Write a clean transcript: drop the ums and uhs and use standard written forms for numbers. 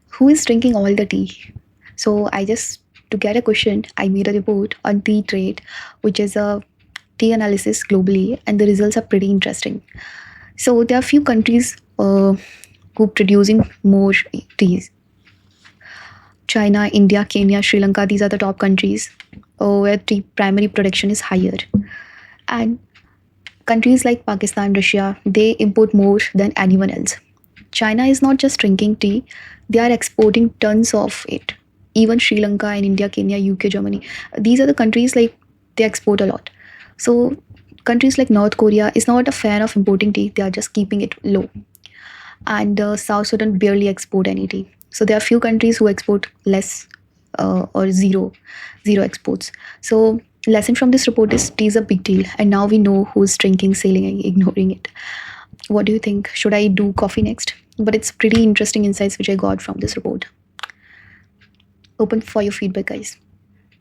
who is drinking all the tea? So I just, to get a question, I made a report on tea trade, which is a tea analysis globally, and the results are pretty interesting. So there are few countries who producing more teas. China, India, Kenya, Sri Lanka. These are the top countries where tea primary production is higher. And countries like Pakistan, Russia, they import more than anyone else. China is not just drinking tea, they are exporting tons of it. Even Sri Lanka and India, Kenya, UK, Germany, these are the countries like they export a lot. So countries like North Korea is not a fan of importing tea, they are just keeping it low. And South Sudan barely export any tea. So there are few countries who export less or zero exports. So lesson from this report is tea is a big deal, and now we know who's drinking, selling, and ignoring it. What do you think? Should I do coffee next? But it's pretty interesting insights which I got from this report. Open for your feedback, guys.